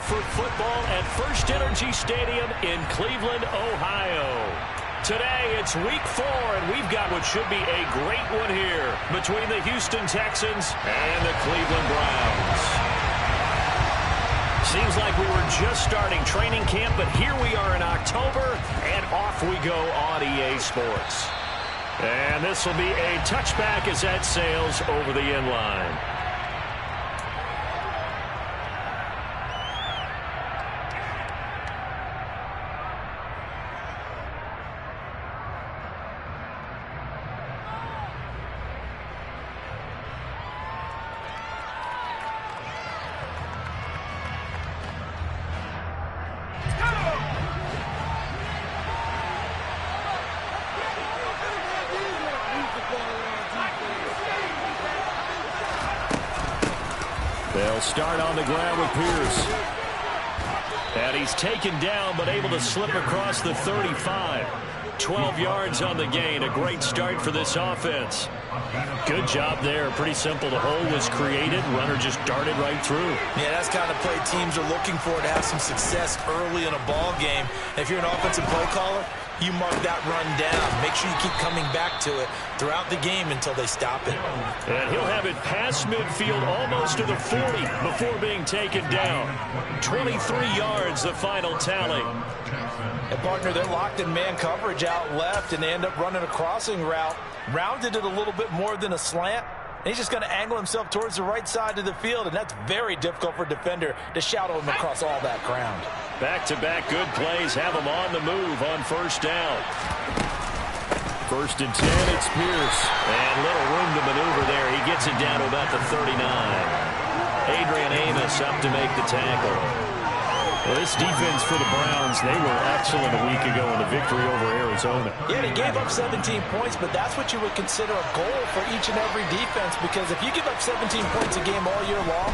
for football at First Energy Stadium in Cleveland, Ohio. Today, it's week 4, and we've got what should be a great one here between the Houston Texans and the Cleveland Browns. Seems like we were just starting training camp, but here we are in October, and off we go on EA Sports. And this will be a touchback as that sails over the end line. They'll start on the ground with Pierce. And he's taken down, but able to slip across the 35. 12 yards on the gain. A great start for this offense. Good job there. Pretty simple. The hole was created. Runner just darted right through. Yeah, that's the kind of play teams are looking for to have some success early in a ball game. If you're an offensive play caller, you mark that run down. Make sure you keep coming back to it throughout the game until they stop it. And he'll have it past midfield almost to the 40 before being taken down. 23 yards, the final tally. And partner, they're locked in man coverage out left, and they end up running a crossing route. Rounded it a little bit more than a slant. And he's just going to angle himself towards the right side of the field, and that's very difficult for a defender to shadow him across all that ground. Back-to-back good plays have him on the move on first down. First and 10, it's Pierce. And little room to maneuver there. He gets it down to about the 39. Adrian Amos up to make the tackle. Well, this defense for the Browns, they were excellent a week ago in the victory over Arizona. Yeah, they gave up 17 points, but that's what you would consider a goal for each and every defense, because if you give up 17 points a game all year long,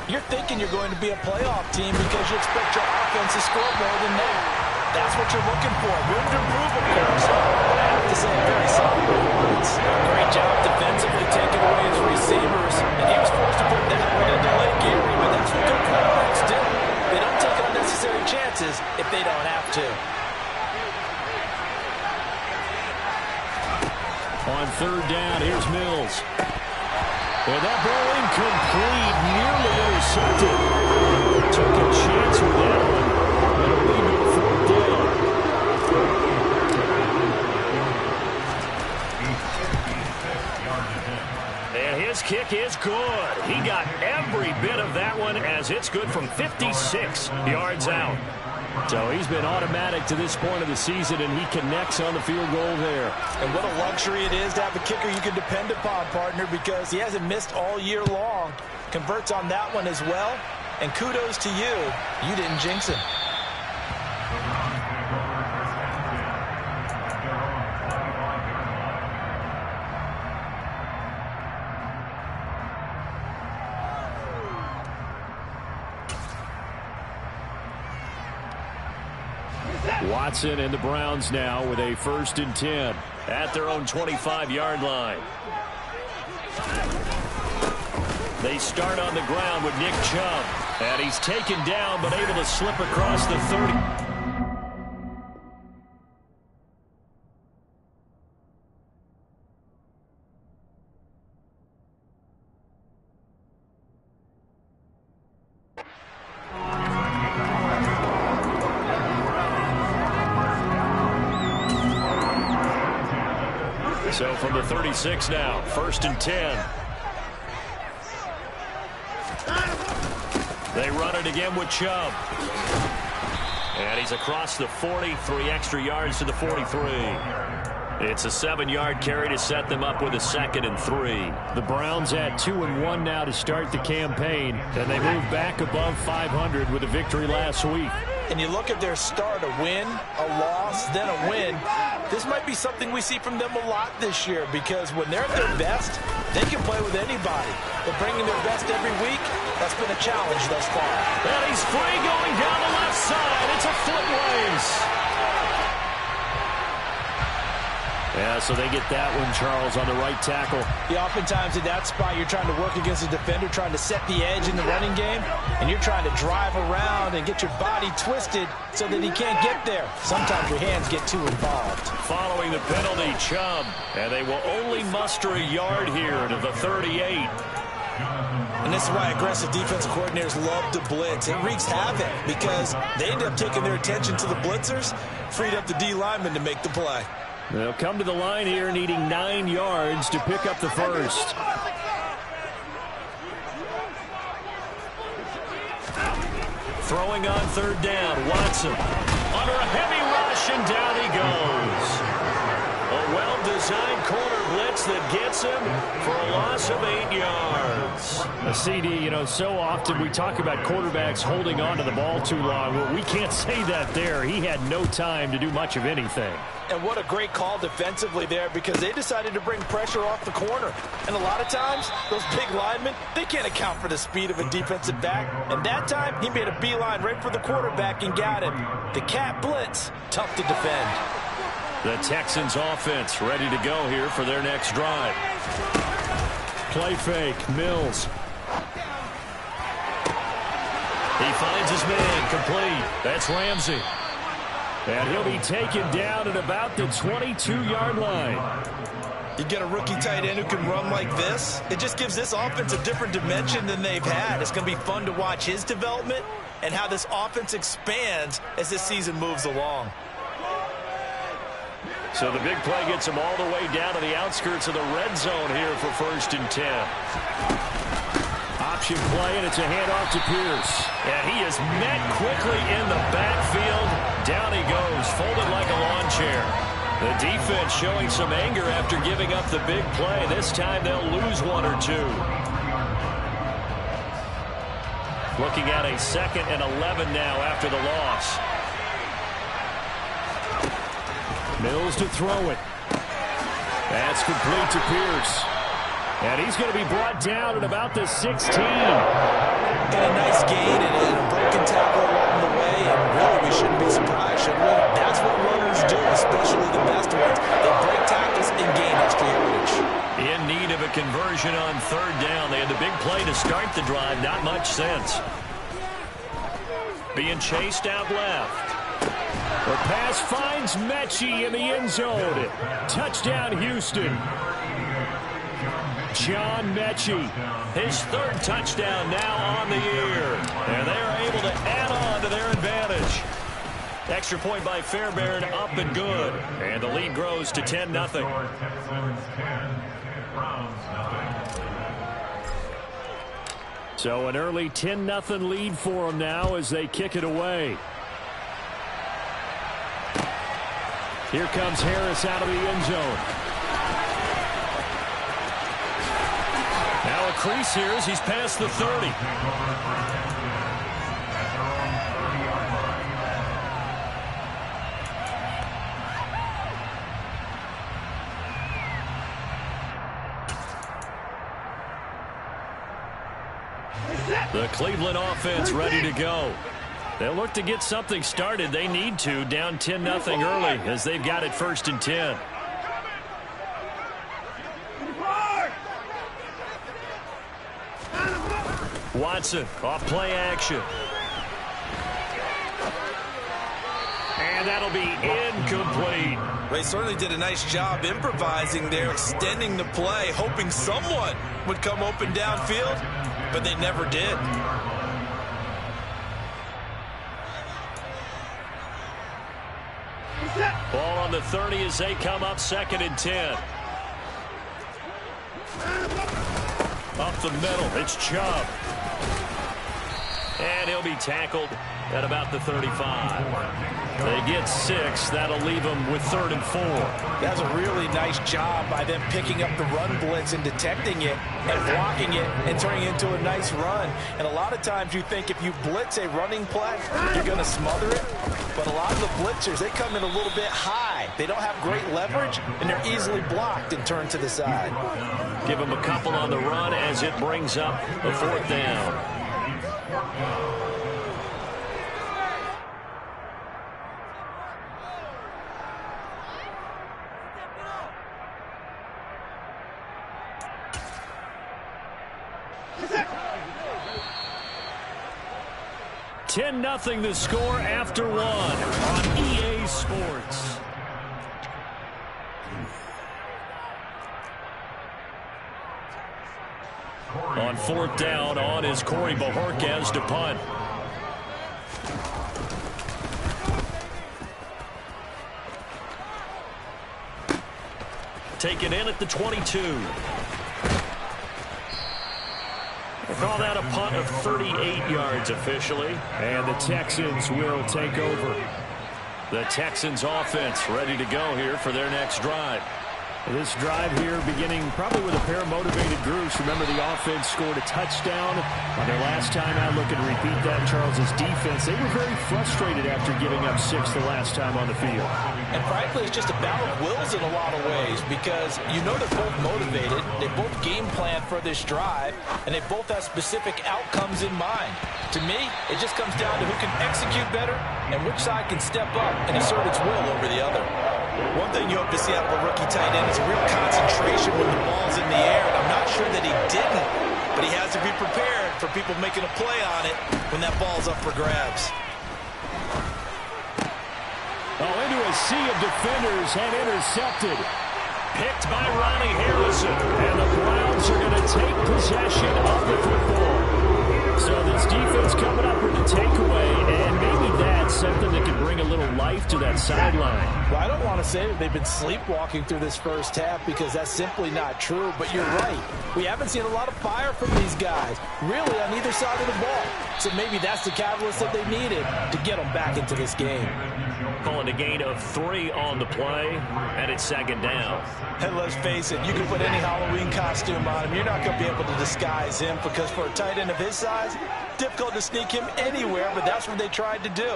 you're thinking you're going to be a playoff team because you expect your offense to score more than that. That's what you're looking for. Room to improve, of course. I have to say, a very solid performance. Great job defensively taking away his receivers, and he was forced to put that one into Lake Erie, but that's what good quarterbacks do. They don't take unnecessary chances if they don't have to. On third down, here's Mills. And that ball incomplete, nearly intercepted. Took a chance with that one. It'll lead to a fourth down. And his kick is good. He got every bit of that one as it's good from 56 yards out. So he's been automatic to this point of the season, and he connects on the field goal there. And what a luxury it is to have a kicker you can depend upon, partner, because he hasn't missed all year long. Converts on that one as well. And kudos to you. You didn't jinx him. Watson and the Browns now with a first and 10 at their own 25-yard line. They start on the ground with Nick Chubb. And he's taken down but able to slip across the 30. So from the 36 now, first and 10. They run it again with Chubb. And he's across the 40, 3 extra yards to the 43. It's a 7-yard carry to set them up with a 2nd and 3. The Browns at 2-1 now to start the campaign, and they move back above 500 with a victory last week. And you look at their start, a win, a loss, then a win. This might be something we see from them a lot this year, because when they're at their best, they can play with anybody. But bringing their best every week, that's been a challenge thus far. And he's free going down the left side. It's a foot race. Yeah, so they get that one, Charles, on the right tackle. Yeah, oftentimes in that spot, you're trying to work against a defender, trying to set the edge in the running game, and you're trying to drive around and get your body twisted so that he can't get there. Sometimes your hands get too involved. Following the penalty, Chubb, and they will only muster a yard here to the 38. And this is why aggressive defensive coordinators love to blitz. It wreaks havoc because they end up taking their attention to the blitzers, freed up the D lineman to make the play. They'll come to the line here needing 9 yards to pick up the first. Throwing on third down, Watson. Under a heavy rush, and down he goes. A well-designed corner blitz that gets him for a loss of 8 yards. A CD, so often we talk about quarterbacks holding on to the ball too long. Well, we can't say that there. He had no time to do much of anything. And what a great call defensively there, because they decided to bring pressure off the corner. And a lot of times, those big linemen, they can't account for the speed of a defensive back. And that time, he made a beeline right for the quarterback and got him. The cat blitz, tough to defend. The Texans offense ready to go here for their next drive. Play fake, Mills. He finds his man, complete. That's Ramsey. And he'll be taken down at about the 22-yard line. You get a rookie tight end who can run like this, it just gives this offense a different dimension than they've had. It's going to be fun to watch his development and how this offense expands as this season moves along. So the big play gets him all the way down to the outskirts of the red zone here for 1st and 10. Option play, and it's a handoff to Pierce. And he is met quickly in the backfield. Down he goes, folded like a lawn chair. The defense showing some anger after giving up the big play. This time they'll lose 1 or 2. Looking at a 2nd and 11 now after the loss. Mills to throw it. That's complete to Pierce. And he's going to be brought down at about the 16. Got a nice gain and a broken tackle along the way, and really we shouldn't be surprised, should we? That's what runners do, especially the best ones. They break tackles and gain extra yardage. In need of a conversion on 3rd down. They had the big play to start the drive. Not much sense. Being chased out left. The pass finds Mechie in the end zone. Touchdown, Houston. John Mechie, his 3rd touchdown now on the year. And they are able to add on to their advantage. Extra point by Fairbairn, up and good. And the lead grows to 10-0. So an early 10-0 lead for them now as they kick it away. Here comes Harris out of the end zone. Now a crease here as he's past the 30. The Cleveland offense ready to go. They'll look to get something started. They need to, down 10-0 early as they've got it 1st and 10. Watson off play action. And that'll be incomplete. They certainly did a nice job improvising there, extending the play, hoping someone would come open downfield, but they never did. Ball on the 30 as they come up 2nd and 10. Up the middle, it's Chubb. And he'll be tackled at about the 35. They get 6. That'll leave them with 3rd and 4. That's a really nice job by them picking up the run blitz and detecting it and blocking it and turning it into a nice run. And a lot of times you think if you blitz a running play, you're going to smother it. But a lot of the blitzers, they come in a little bit high. They don't have great leverage, and they're easily blocked and turned to the side. Give them a couple on the run as it brings up a 4th down. 10-0 the score after one on EA Sports. On fourth down, on is Corey Bojorquez to punt. Taken in at the 22. We'll call that a punt of 38 yards officially. And the Texans will take over. The Texans offense ready to go here for their next drive. This drive here beginning probably with a pair of motivated groups. Remember, the offense scored a touchdown on their last time out. Looking to repeat that. Charles's defense, they were very frustrated after giving up 6 the last time on the field. And frankly, it's just a battle of wills in a lot of ways because you know they're both motivated. They both game plan for this drive, and they both have specific outcomes in mind. To me, it just comes down to who can execute better and which side can step up and assert its will over the other. One thing you hope to see out of a rookie tight end is a real concentration when the ball's in the air. And I'm not sure that he didn't, but he has to be prepared for people making a play on it when that ball's up for grabs. Oh, into a sea of defenders and intercepted. Picked by Ronnie Harrison. And the Browns are going to take possession of the football. So this defense coming up with a takeaway, and maybe that's something that can bring a little life to that sideline. Well, I don't want to say that they've been sleepwalking through this first half because that's simply not true, but you're right. We haven't seen a lot of fire from these guys, really, on either side of the ball. So maybe that's the catalyst that they needed to get them back into this game. Calling a gain of 3 on the play, and it's second down. And let's face it, you can put any Halloween costume on him. You're not going to be able to disguise him because for a tight end of his size, difficult to sneak him anywhere, but that's what they tried to do.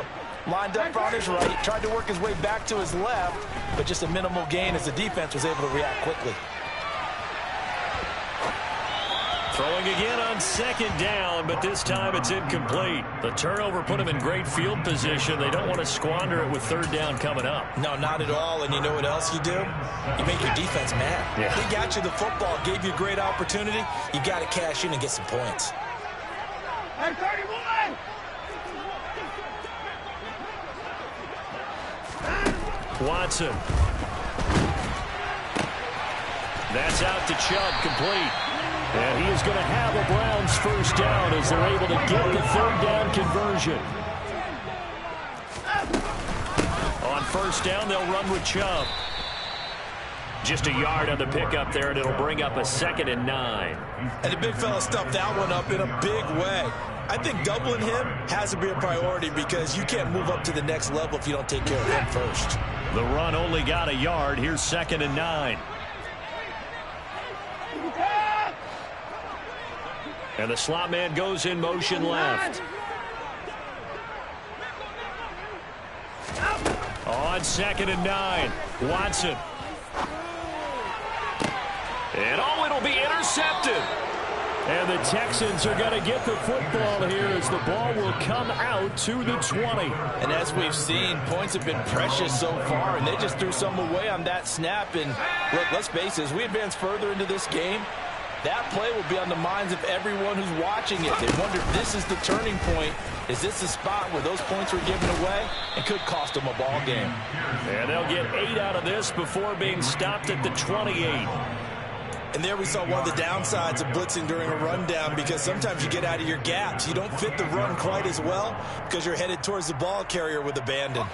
Lined up on his right, tried to work his way back to his left, but just a minimal gain as the defense was able to react quickly. Throwing again on second down, but this time it's incomplete. The turnover put them in great field position. They don't want to squander it with third down coming up. No, not at all. And you know what else you do? You make your defense mad. Yeah. They got you the football, gave you a great opportunity. You got to cash in and get some points. Hey, 31! Watson. That's out to Chubb, complete. And he is going to have a Browns first down as they're able to get the third down conversion. On first down, they'll run with Chubb. Just a yard on the pickup there, and it'll bring up a 2nd and 9. And the big fella stuffed that one up in a big way. I think doubling him has to be a priority because you can't move up to the next level if you don't take care of him first. The run only got a yard. Here's 2nd and 9. And the slot man goes in motion left. On 2nd and 9, Watson. And it'll be intercepted. And the Texans are going to get the football here as the ball will come out to the 20. And as we've seen, points have been precious so far, and they just threw some away on that snap. And look, let's face it, as we advance further into this game, that play will be on the minds of everyone who's watching it. They wonder if this is the turning point. Is this the spot where those points were given away and could cost them a ball game? And they'll get 8 out of this before being stopped at the 28. And there we saw one of the downsides of blitzing during a rundown because sometimes you get out of your gaps. You don't fit the run quite as well because you're headed towards the ball carrier with abandon.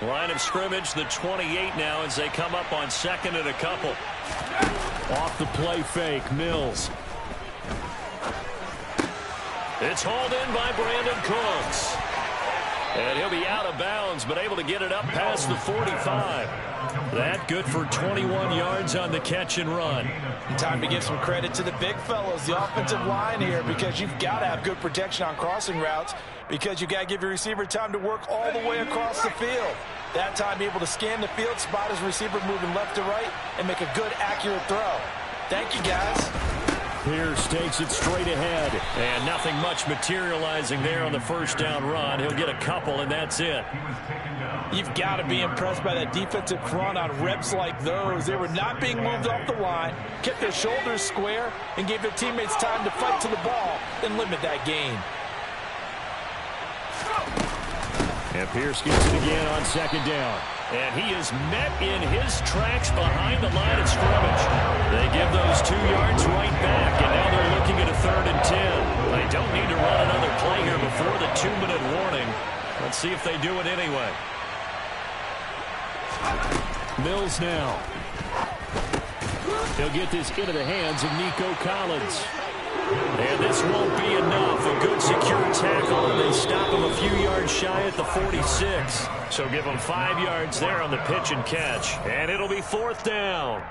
Line of scrimmage, the 28 now as they come up on 2nd and a couple. Off the play fake, Mills. It's hauled in by Brandon Cooks. And he'll be out of bounds, but able to get it up past the 45. That good for 21 yards on the catch and run. And time to give some credit to the big fellows, the offensive line here, because you've got to have good protection on crossing routes because you've got to give your receiver time to work all the way across the field. That time able to scan the field, spot his receiver moving left to right, and make a good, accurate throw. Thank you, guys. Pierce takes it straight ahead. And nothing much materializing there on the first down run. He'll get a couple, and that's it. You've got to be impressed by that defensive front on reps like those. They were not being moved off the line, kept their shoulders square, and gave their teammates time to fight to the ball and limit that gain. And Pierce gets it again on second down. And he is met in his tracks behind the line of scrimmage. They give those 2 yards right back, and now they're looking at a 3rd and 10. They don't need to run another play here before the 2-minute warning. Let's see if they do it anyway. Mills now. He'll get this into the hands of Nico Collins. And this won't be enough. A good secure tackle, and they stop him a few yards shy at the 46. So give him 5 yards there on the pitch and catch. And it'll be 4th down.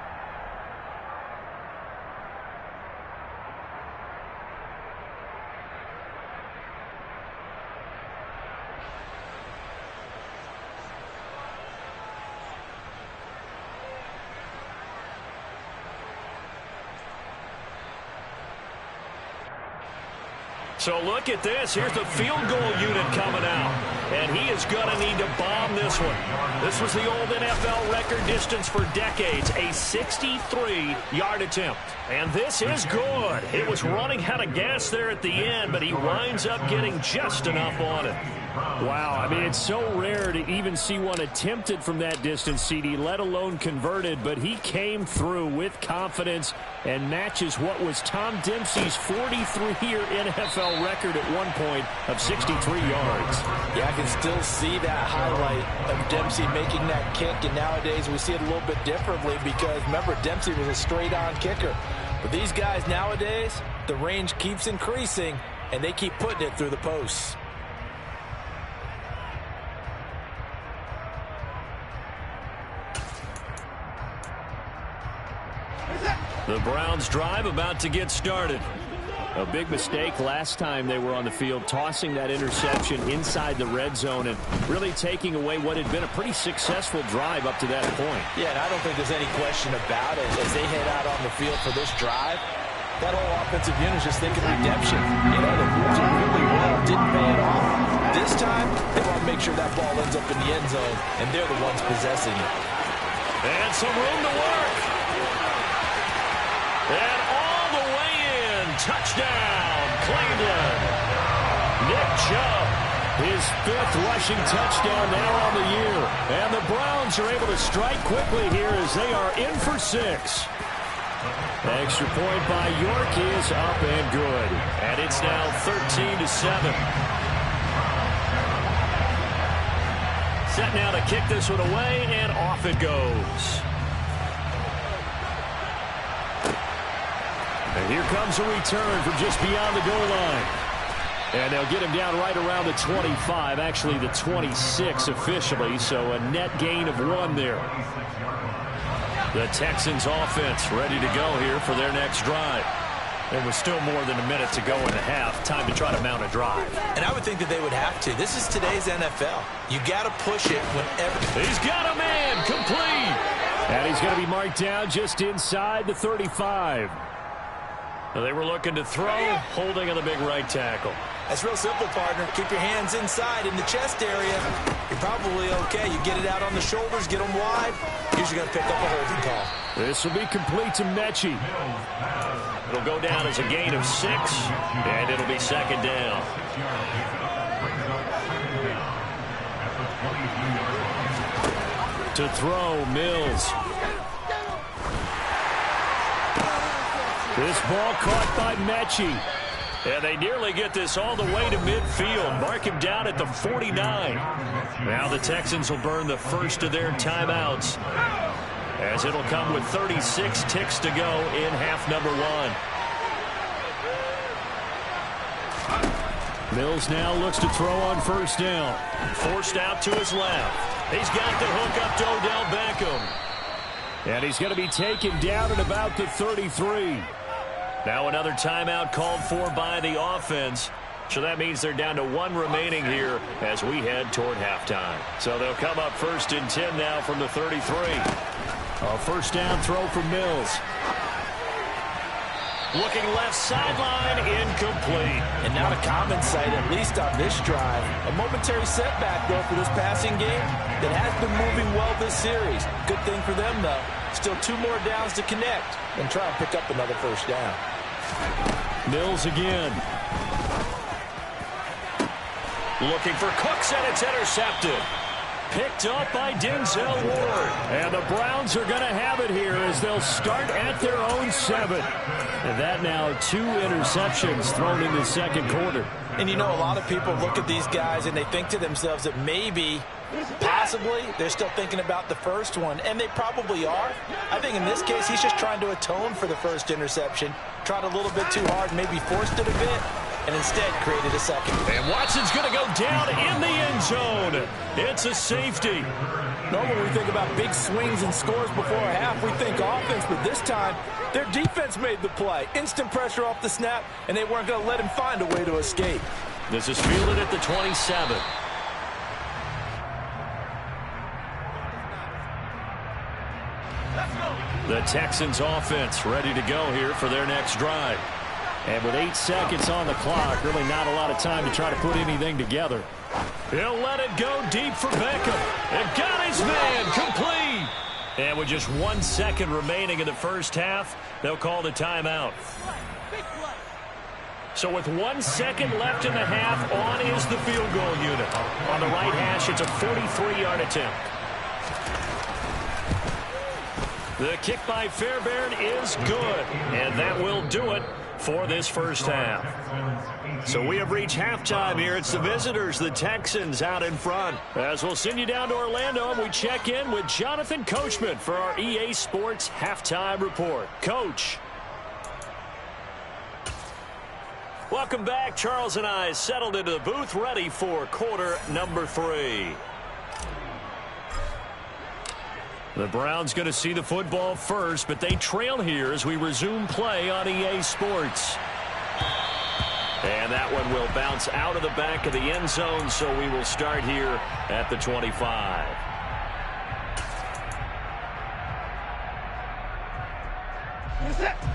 So look at this. Here's the field goal unit coming out. And he is going to need to bomb this one. This was the old NFL record distance for decades, a 63-yard attempt. And this is good. It was running out of gas there at the end, but he winds up getting just enough on it. Wow, I mean, it's so rare to even see one attempted from that distance, CD, let alone converted, but he came through with confidence and matches what was Tom Dempsey's 43-year NFL record at one point of 63 yards. Yeah, I can still see that highlight of Dempsey making that kick, and nowadays we see it a little bit differently because, remember, Dempsey was a straight-on kicker. But these guys nowadays, the range keeps increasing, and they keep putting it through the posts. The Browns drive about to get started. A big mistake last time they were on the field, tossing that interception inside the red zone and really taking away what had been a pretty successful drive up to that point. Yeah, and I don't think there's any question about it. As they head out on the field for this drive, that whole offensive unit is just thinking redemption. You know, they moved it really well, didn't pay it off. This time, they want to make sure that ball ends up in the end zone, and they're the ones possessing it. And some room to work. And all the way in. Touchdown, Cleveland. Nick Chubb, his 5th rushing touchdown now on the year. And the Browns are able to strike quickly here as they are in for 6. Extra point by York is up and good. And it's now 13-7. Set now to kick this one away, and off it goes. And here comes a return from just beyond the goal line. And they'll get him down right around the 25, actually the 26 officially, so a net gain of 1 there. The Texans offense ready to go here for their next drive. There was still more than a minute to go in the half. Time to try to mount a drive. And I would think that they would have to. This is today's NFL. You got to push it whenever. He's got a man complete. And he's going to be marked down just inside the 35. They were looking to throw, holding on the big right tackle. That's real simple, partner. Keep your hands inside in the chest area. You're probably okay. You get it out on the shoulders, get them wide. Usually going to pick up a holding call. This will be complete to Mechie. It'll go down as a gain of 6, and it'll be 2nd down. To throw, Mills. This ball caught by Mechie. And they nearly get this all the way to midfield. Mark him down at the 49. Now the Texans will burn the first of their timeouts, as it'll come with 36 ticks to go in half number 1. Mills now looks to throw on 1st down. Forced out to his left. He's got the hook up to Odell Beckham. And he's going to be taken down at about the 33. Now another timeout called for by the offense. So that means they're down to 1 remaining here as we head toward halftime. So they'll come up 1st and 10 now from the 33. A 1st down throw for Mills. Looking left sideline, incomplete. And not a common sight, at least on this drive. A momentary setback, though, for this passing game that has been moving well this series. Good thing for them, though. Still 2 more downs to connect and try and pick up another 1st down. Mills again. Looking for Cooks, and it's intercepted. Picked up by Denzel Ward. And the Browns are going to have it here as they'll start at their own 7. And that now 2 interceptions thrown in the second quarter. And you know, a lot of people look at these guys and they think to themselves that maybe, possibly, they're still thinking about the first one. And they probably are. I think in this case, he's just trying to atone for the first interception. Tried a little bit too hard, maybe forced it a bit, and instead created a second. And Watson's going to go down in the end zone. It's a safety. Normally we think about big swings and scores before a half. We think offense, but this time their defense made the play. Instant pressure off the snap, and they weren't going to let him find a way to escape. This is fielded at the 27. The Texans offense ready to go here for their next drive. And with 8 seconds on the clock, really not a lot of time to try to put anything together. He'll let it go deep for Beckham. And got his man complete. And with just 1 second remaining in the first half, they'll call the timeout. So with 1 second left in the half, on is the field goal unit. On the right hash, it's a 43-yard attempt. The kick by Fairbairn is good. And that will do it for this first half. So we have reached halftime here. It's the visitors, the Texans, out in front. As we'll send you down to Orlando, and we check in with Jonathan Coachman for our EA Sports Halftime Report. Coach. Welcome back. Charles and I settled into the booth, ready for quarter number 3. The Browns going to see the football first, but they trail here as we resume play on EA Sports. And that one will bounce out of the back of the end zone, so we will start here at the 25.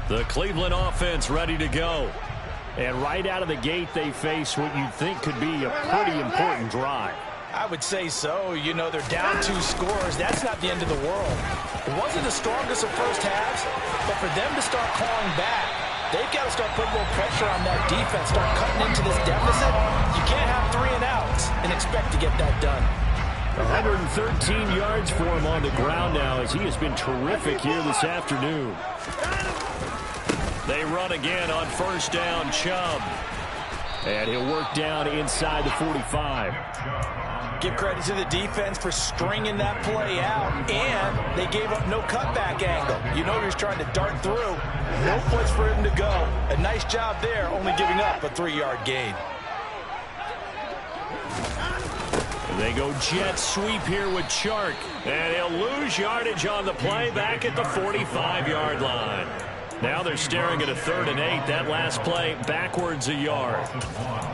The Cleveland offense ready to go. And right out of the gate, they face what you'd think could be a pretty important drive. I would say so. You know, they're down 2 scores. That's not the end of the world. It wasn't the strongest of first halves, but for them to start clawing back, they've got to start putting a little pressure on that defense, start cutting into this deficit. You can't have 3 and outs and expect to get that done. 113 yards for him on the ground now as he has been terrific here this afternoon. They run again on first down, Chubb. And he'll work down inside the 45. Give credit to the defense for stringing that play out, and they gave up no cutback angle. You know he was trying to dart through. No place for him to go. A nice job there, only giving up a 3-yard gain. They go jet sweep here with Chark, and he'll lose yardage on the play back at the 45-yard line. Now they're staring at a 3rd and 8. That last play backwards a yard.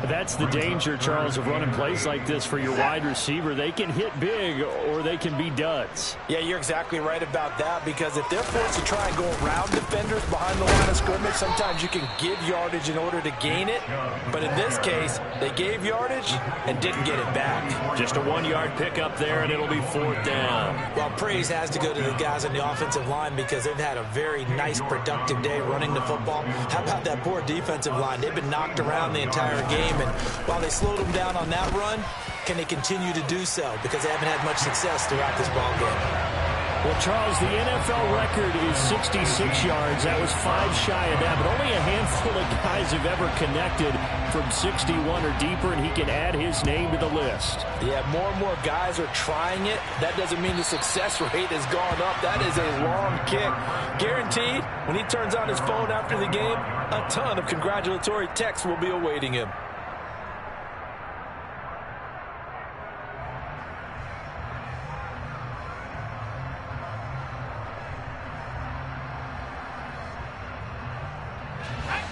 That's the danger, Charles, of running plays like this for your wide receiver. They can hit big or they can be duds. Yeah, you're exactly right about that, because if they're forced to try and go around defenders behind the line of scrimmage, sometimes you can give yardage in order to gain it. But in this case, they gave yardage and didn't get it back. Just a 1-yard pickup there, and it'll be 4th down. Well, praise has to go to the guys on the offensive line because they've had a very nice, productive day running the football. How about that poor defensive line? They've been knocked around the entire game, and while they slowed them down on that run, can they continue to do so? Because they haven't had much success throughout this ball game. Well, Charles, the NFL record is 66 yards. That was 5 shy of that, but only a handful of guys have ever connected from 61 or deeper, and he can add his name to the list. Yeah, more and more guys are trying it. That doesn't mean the success rate has gone up. That is a long kick. Guaranteed, when he turns on his phone after the game, a ton of congratulatory texts will be awaiting him.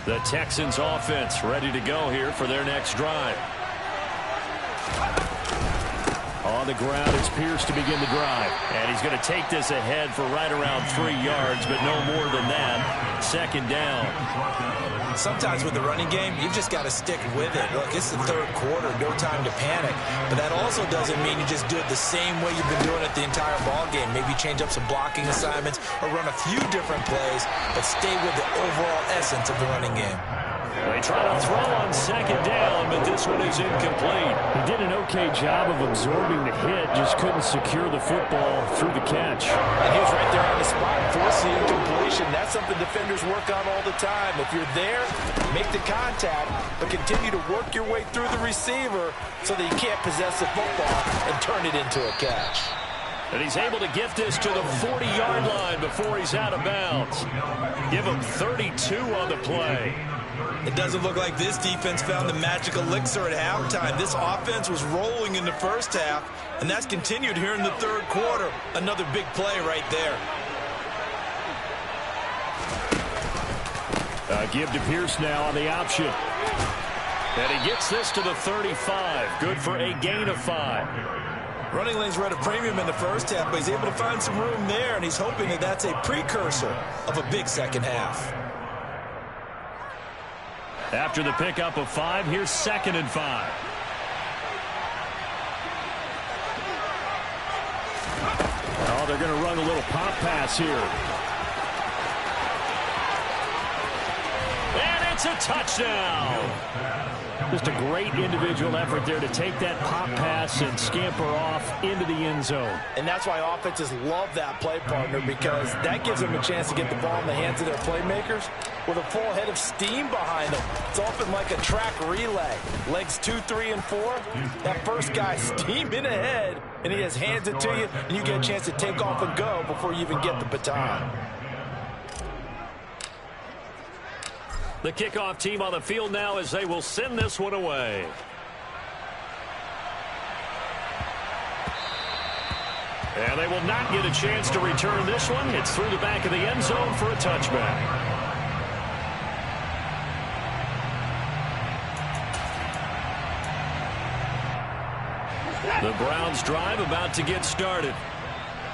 The Texans offense ready to go here for their next drive. On the ground, it's Pierce to begin the drive. And he's going to take this ahead for right around 3 yards, but no more than that. 2nd down. Sometimes with the running game, you've just got to stick with it. Look, it's the 3rd quarter, no time to panic. But that also doesn't mean you just do it the same way you've been doing it the entire ball game. Maybe change up some blocking assignments or run a few different plays, but stay with the overall essence of the running game. They try to throw on second down, but this one is incomplete. He did an okay job of absorbing the hit, just couldn't secure the football through the catch. And he was right there on the spot, forcing the incompletion. That's something defenders work on all the time. If you're there, make the contact, but continue to work your way through the receiver so that you can't possess the football and turn it into a catch. And he's able to get this to the 40-yard line before he's out of bounds. Give him 32 on the play. It doesn't look like this defense found the magic elixir at halftime. This offense was rolling in the first half, and that's continued here in the third quarter. Another big play right there. Give to Pierce now on the option. And he gets this to the 35. Good for a gain of 5. Running lanes were at a premium in the first half, but he's able to find some room there, and he's hoping that that's a precursor of a big second half. After the pickup of 5, here's 2nd and 5. Oh, they're going to run a little pop pass here. And it's a touchdown. Just a great individual effort there to take that pop pass and scamper off into the end zone. And that's why offenses love that play partner, because that gives them a chance to get the ball in the hands of their playmakers with a full head of steam behind them. It's often like a track relay. Legs 2, 3, and 4. That first guy steaming ahead, and he just hands it to you, and you get a chance to take off and go before you even get the baton. The kickoff team on the field now as they will send this one away. And they will not get a chance to return this one. It's through the back of the end zone for a touchback. The Browns drive about to get started.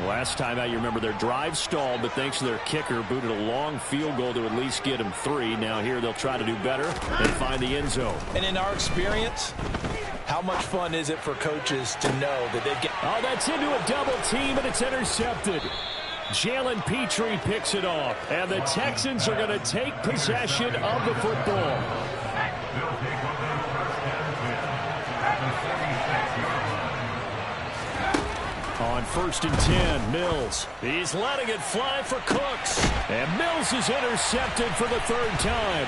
Last time out, you remember their drive stalled, but thanks to their kicker, booted a long field goal to at least get them 3. Now here they'll try to do better and find the end zone. And in our experience, how much fun is it for coaches to know that they get... Oh, that's into a double team, and it's intercepted. Jalen Petrie picks it off, and the Texans are going to take possession of the football. On 1st and 10, Mills. He's letting it fly for Cooks. And Mills is intercepted for the 3rd time.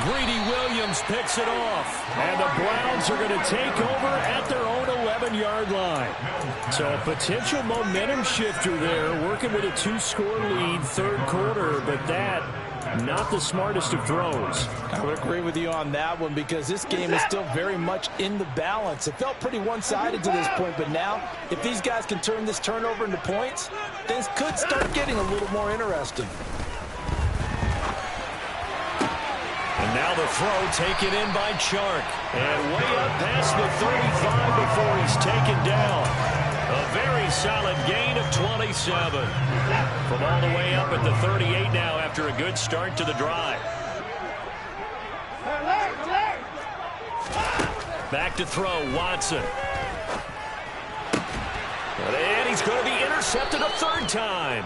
Greedy Williams picks it off. And the Browns are going to take over at their own 11-yard line. So a potential momentum shifter there, working with a 2-score lead, 3rd quarter, but that not the smartest of throws. I would agree with you on that one, because this game is still very much in the balance. It felt pretty one-sided to this point, but now if these guys can turn this turnover into points, things could start getting a little more interesting. And now the throw taken in by Chark. And way up past the 35 before he's taken down. A very solid gain of 27. From all the way up at the 38 now after a good start to the drive. Back to throw, Watson. And he's going to be intercepted a 3rd time.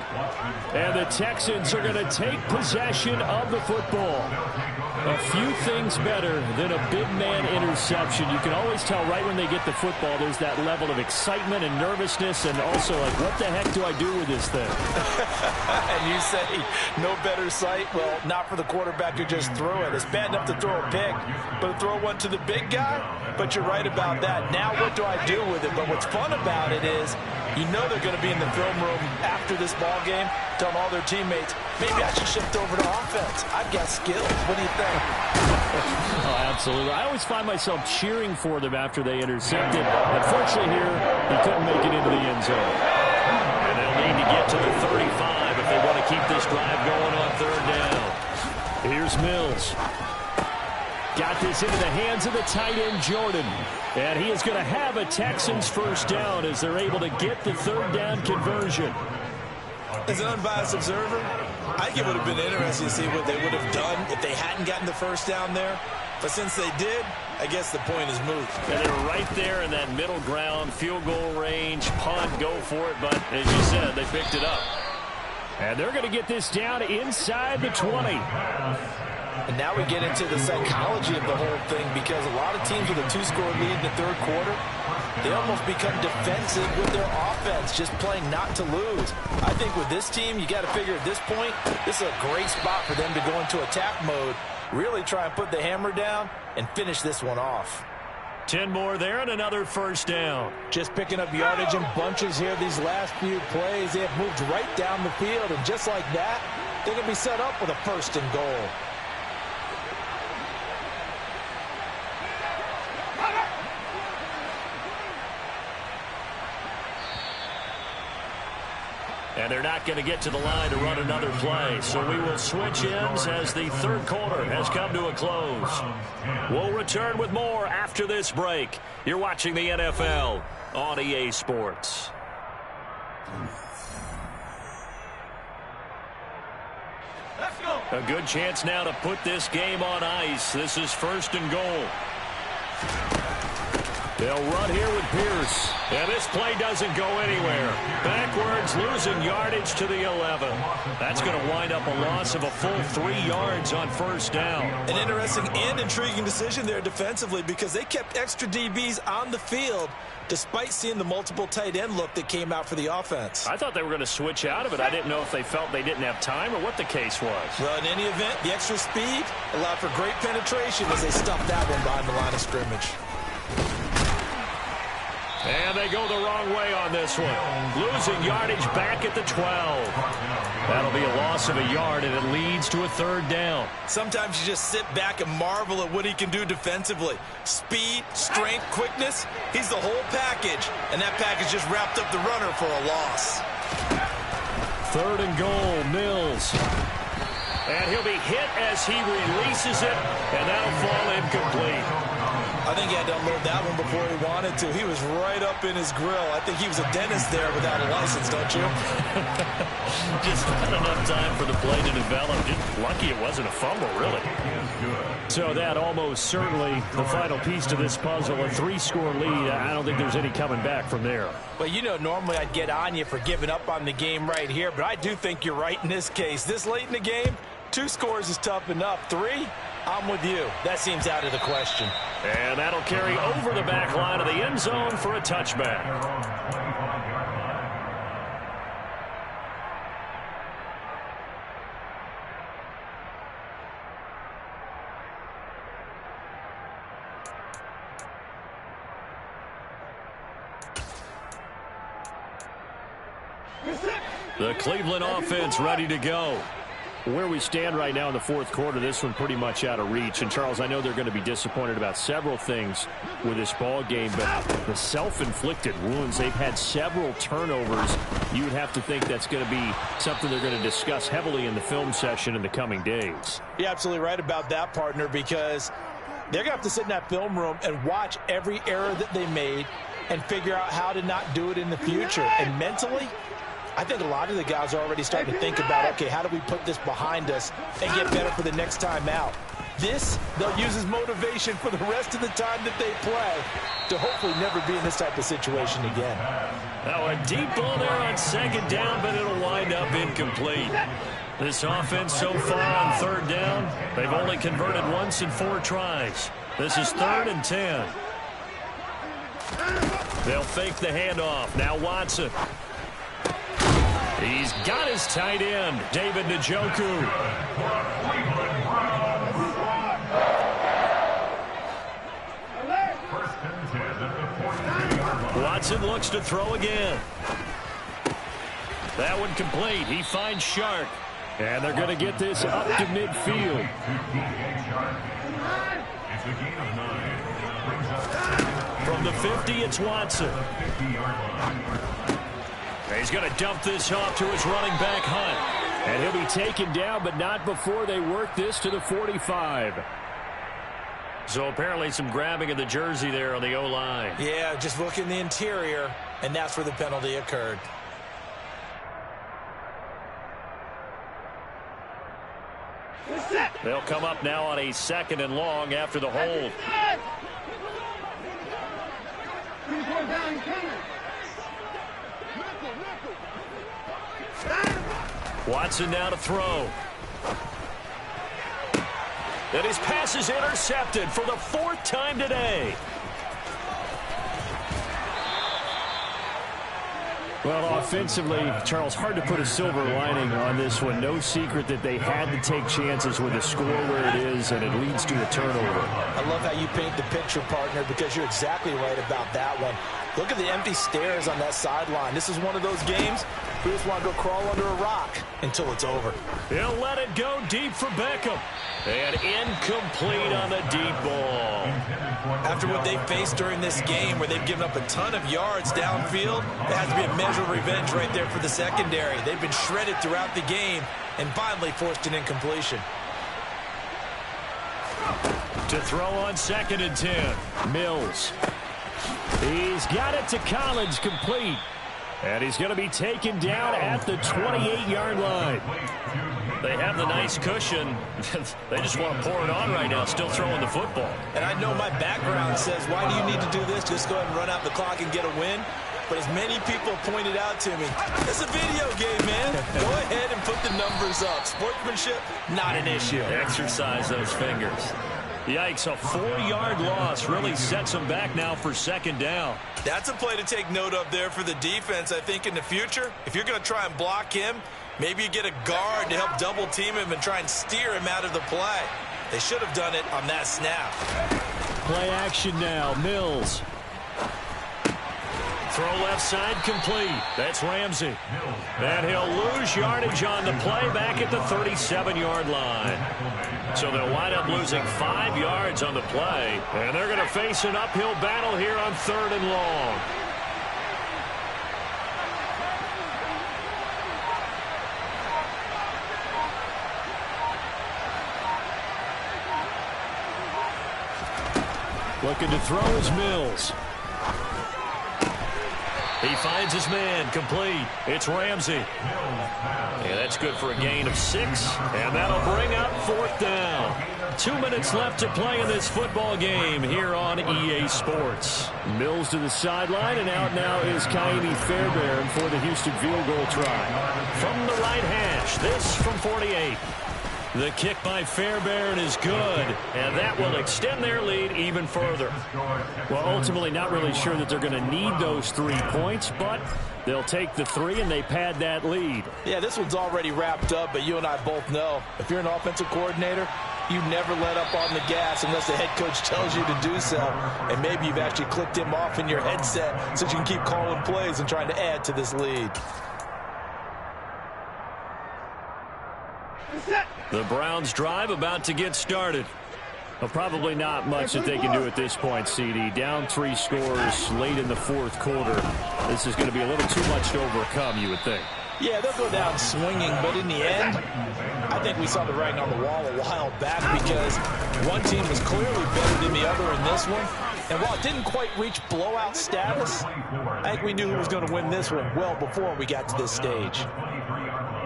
And the Texans are going to take possession of the football. A few things better than a big man interception. You can always tell right when they get the football, there's that level of excitement and nervousness, and also like, what the heck do I do with this thing? And you say, no better sight? Well, not for the quarterback who just threw it. It's bad enough to throw a pick, but to throw one to the big guy? But you're right about that. Now what do I do with it? But what's fun about it is, you know they're going to be in the film room after this ball game, telling all their teammates, maybe I should shift over to offense. I've got skills. What do you think? Oh, absolutely. I always find myself cheering for them after they intercept it. Unfortunately here, he couldn't make it into the end zone. And they'll need to get to the 35 if they want to keep this drive going on 3rd down. Here's Mills. Got this into the hands of the tight end, Jordan. And he is going to have a Texans 1st down as they're able to get the 3rd down conversion. As an unbiased observer, I think it would have been interesting to see what they would have done if they hadn't gotten the 1st down there. But since they did, I guess the point is moot. And they're right there in that middle ground, field goal range, punt, go for it. But as you said, they picked it up. And they're going to get this down inside the 20. And now we get into the psychology of the whole thing, because a lot of teams with a 2-score lead in the third quarter, they almost become defensive with their offense, just playing not to lose. I think with this team, you got to figure at this point, this is a great spot for them to go into attack mode, really try and put the hammer down and finish this one off. 10 more there and another first down. Just picking up yardage in bunches here these last few plays. They have moved right down the field, and just like that, they're going to be set up with a first and goal. And they're not going to get to the line to run another play. So we will switch ends as the third quarter has come to a close. We'll return with more after this break. You're watching the NFL on EA Sports. Let's go. A good chance now to put this game on ice. This is first and goal. They'll run here with Pierce. And this play doesn't go anywhere. Backwards, losing yardage to the 11. That's going to wind up a loss of a full 3 yards on first down. An interesting and intriguing decision there defensively, because they kept extra DBs on the field despite seeing the multiple tight end look that came out for the offense. I thought they were going to switch out of it. I didn't know if they felt they didn't have time or what the case was. Well, in any event, the extra speed allowed for great penetration as they stuffed that one behind the line of scrimmage. And they go the wrong way on this one. Losing yardage back at the 12. That'll be a loss of a yard, and it leads to a third down. Sometimes you just sit back and marvel at what he can do defensively. Speed, strength, quickness, he's the whole package. And that package just wrapped up the runner for a loss. Third and goal, Mills. And he'll be hit as he releases it, and that'll fall incomplete. I think he had to unload that one before he wanted to. He was right up in his grill. I think he was a dentist there without a license, don't you? Just not enough time for the play to develop. Just lucky it wasn't a fumble, really. So that almost certainly the final piece to this puzzle, a 3-score lead. I don't think there's any coming back from there. Well, you know, normally I'd get on you for giving up on the game right here, but I do think you're right in this case. This late in the game, 2 scores is tough enough. 3, I'm with you. That seems out of the question. And that'll carry over the back line of the end zone for a touchback. The Cleveland offense ready to go. Where we stand right now in the fourth quarter, this one pretty much out of reach. And, Charles, I know they're going to be disappointed about several things with this ball game, but the self-inflicted wounds, they've had several turnovers. You would have to think that's going to be something they're going to discuss heavily in the film session in the coming days. You're absolutely right about that, partner, because they're going to have to sit in that film room and watch every error that they made and figure out how to not do it in the future. And mentally, I think a lot of the guys are already starting to think about, okay, how do we put this behind us and get better for the next time out? This, they'll use as motivation for the rest of the time that they play to hopefully never be in this type of situation again. Now a deep ball there on second down, but it'll wind up incomplete. This offense so far on third down, they've only converted once in 4 tries. This is 3rd and 10. They'll fake the handoff. Now Watson. He's got his tight end, David Njoku. Watson looks to throw again. That one complete. He finds Shark. And they're going to get this up to midfield. From the 50, it's Watson. He's going to dump this off to his running back, Hunt. And he'll be taken down, but not before they work this to the 45. So apparently some grabbing of the jersey there on the O-line. Yeah, just look in the interior, and that's where the penalty occurred. They'll come up now on a 2nd and long after the hold. Watson now to throw. And his pass is intercepted for the 4th time today. Well, offensively, Charles, hard to put a silver lining on this one. No secret that they had to take chances with the score where it is, and it leads to a turnover. I love how you paint the picture, partner, because you're exactly right about that one. Look at the empty stares on that sideline. This is one of those games we just want to go crawl under a rock until it's over. He'll let it go deep for Beckham. And incomplete on the deep ball. After what they faced during this game where they've given up a ton of yards downfield, it has to be a measure of revenge right there for the secondary. They've been shredded throughout the game and finally forced an incompletion. To throw on 2nd and 10. Mills. He's got it to Collins, complete. And he's going to be taken down at the 28-yard line. They have the nice cushion. They just want to pour it on right now, still throwing the football. And I know my background says, why do you need to do this? Just go ahead and run out the clock and get a win. But as many people pointed out to me, it's a video game, man. Go ahead and put the numbers up. Sportsmanship, not an issue. Exercise those fingers. Yikes, a 4-yard loss really sets them back now for 2nd down. That's a play to take note of there for the defense, I think, in the future. If you're going to try and block him, maybe you get a guard to help double team him and try and steer him out of the play. They should have done it on that snap. Play action now, Mills. Throw left side complete. That's Ramsey. And he'll lose yardage on the play back at the 37-yard line. So they'll wind up losing 5 yards on the play. And they're going to face an uphill battle here on 3rd and long. Looking to throw is Mills. He finds his man, complete. It's Ramsey. Yeah, that's good for a gain of 6, and that'll bring up 4th down. 2 minutes left to play in this football game here on EA Sports. Mills to the sideline, and out now is Kaimi Fairbairn for the Houston field goal try. From the right hash, this from 48. The kick by Fairbairn is good, and that will extend their lead even further. Well, ultimately not really sure that they're going to need those 3 points, but they'll take the 3 and they pad that lead. Yeah, this one's already wrapped up, but you and I both know if you're an offensive coordinator, you never let up on the gas unless the head coach tells you to do so. And maybe you've actually clicked him off in your headset so you can keep calling plays and trying to add to this lead. The Browns drive about to get started. Well, probably not much that they can do at this point, CD. Down 3 scores late in the 4th quarter. This is going to be a little too much to overcome, you would think. Yeah, they'll go down swinging, but in the end, I think we saw the writing on the wall a while back because one team was clearly better than the other in this one. And while it didn't quite reach blowout status, I think we knew who was going to win this one well before we got to this stage.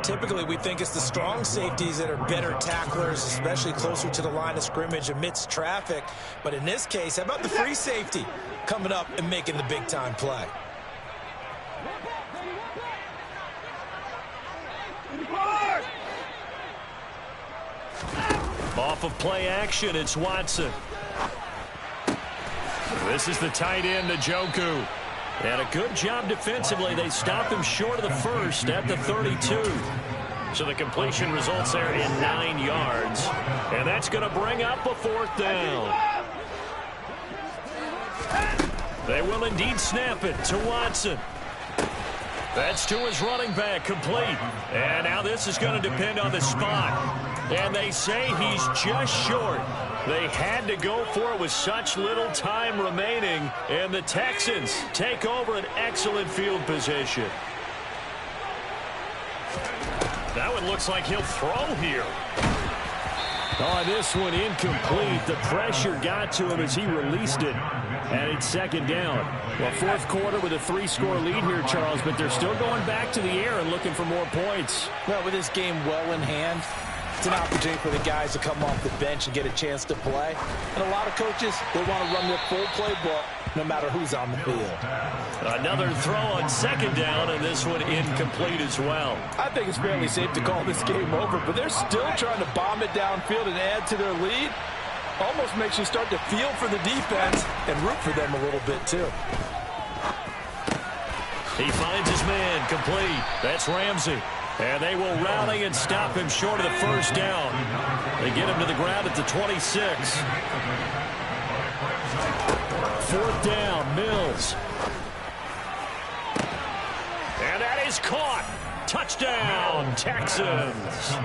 Typically, we think it's the strong safeties that are better tacklers, especially closer to the line of scrimmage amidst traffic. But in this case, how about the free safety coming up and making the big-time play? Off of play action, it's Watson. This is the tight end, Njoku. And a good job defensively. They stop him short of the first at the 32. So the completion results there in 9 yards. And that's going to bring up a 4th down. They will indeed snap it to Watson. That's to his running back, complete. And now this is going to depend on the spot. And they say he's just short. They had to go for it with such little time remaining. And the Texans take over an excellent field position. That one looks like he'll throw here. Oh, this one incomplete. The pressure got to him as he released it. And it's 2nd down. Well, 4th quarter with a 3-score lead here, Charles, but they're still going back to the air and looking for more points. Well, with this game well in hand, It's an opportunity for the guys to come off the bench and get a chance to play. And a lot of coaches, they want to run their full playbook no matter who's on the field. Another throw on second down, and this one incomplete as well. I think it's fairly safe to call this game over, but they're still trying to bomb it downfield and add to their lead. Almost makes you start to feel for the defense and root for them a little bit too. He finds his man complete. That's Ramsey. And they will rally and stop him short of the first down. They get him to the ground at the 26. Fourth down, Mills. And that is caught. Touchdown, Texans.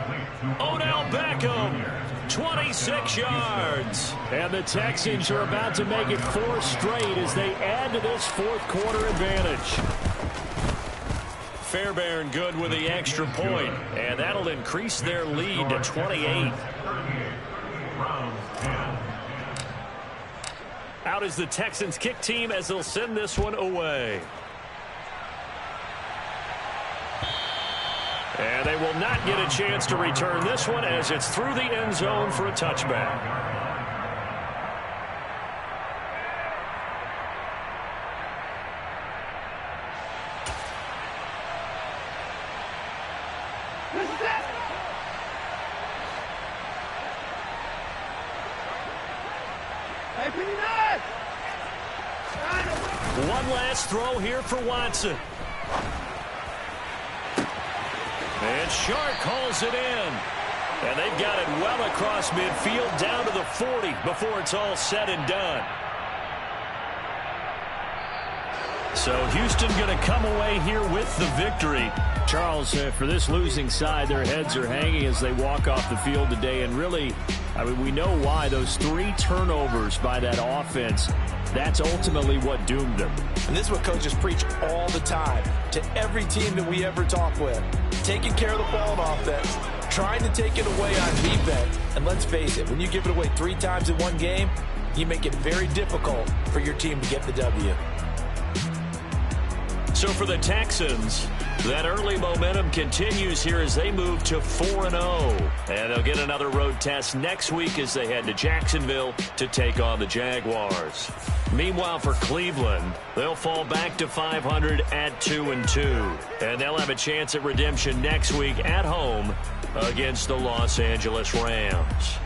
Odell Beckham, 26 yards. And the Texans are about to make it 4 straight as they add to this fourth quarter advantage. Fairbairn good with the extra point, and that'll increase their lead to 28. Out is the Texans kick team as they'll send this one away. And they will not get a chance to return this one as it's through the end zone for a touchback. One last throw here for Watson. And Shark calls it in. And they've got it well across midfield down to the 40 before it's all said and done. So Houston going to come away here with the victory. Charles, for this losing side, their heads are hanging as they walk off the field today. And really, I mean, we know why. Those 3 turnovers by that offense, that's ultimately what doomed them. And this is what coaches preach all the time to every team that we ever talk with. Taking care of the ball on offense, trying to take it away on defense. And let's face it, when you give it away 3 times in one game, you make it very difficult for your team to get the W. So for the Texans, that early momentum continues here as they move to 4-0. And they'll get another road test next week as they head to Jacksonville to take on the Jaguars. Meanwhile, for Cleveland, they'll fall back to 500 at 2-2. And they'll have a chance at redemption next week at home against the Los Angeles Rams.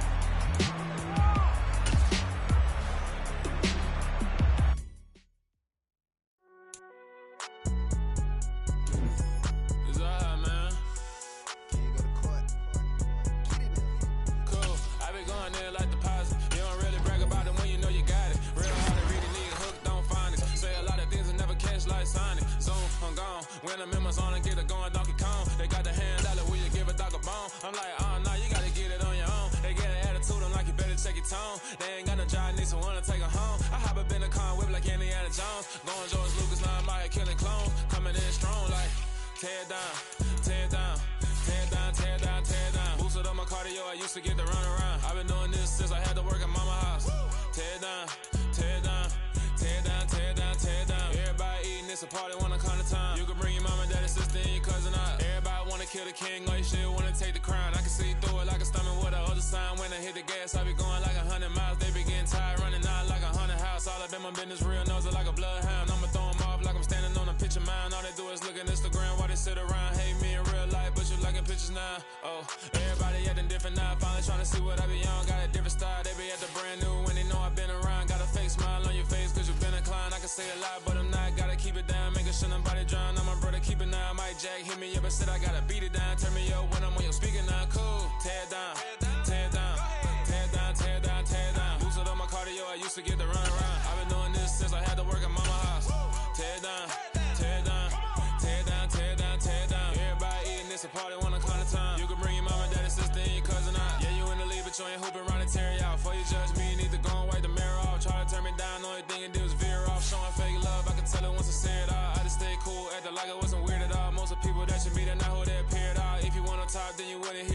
Like it wasn't weird at all. Most of the people that you meet are not who they appeared all. If you want to talk, then you wouldn't hear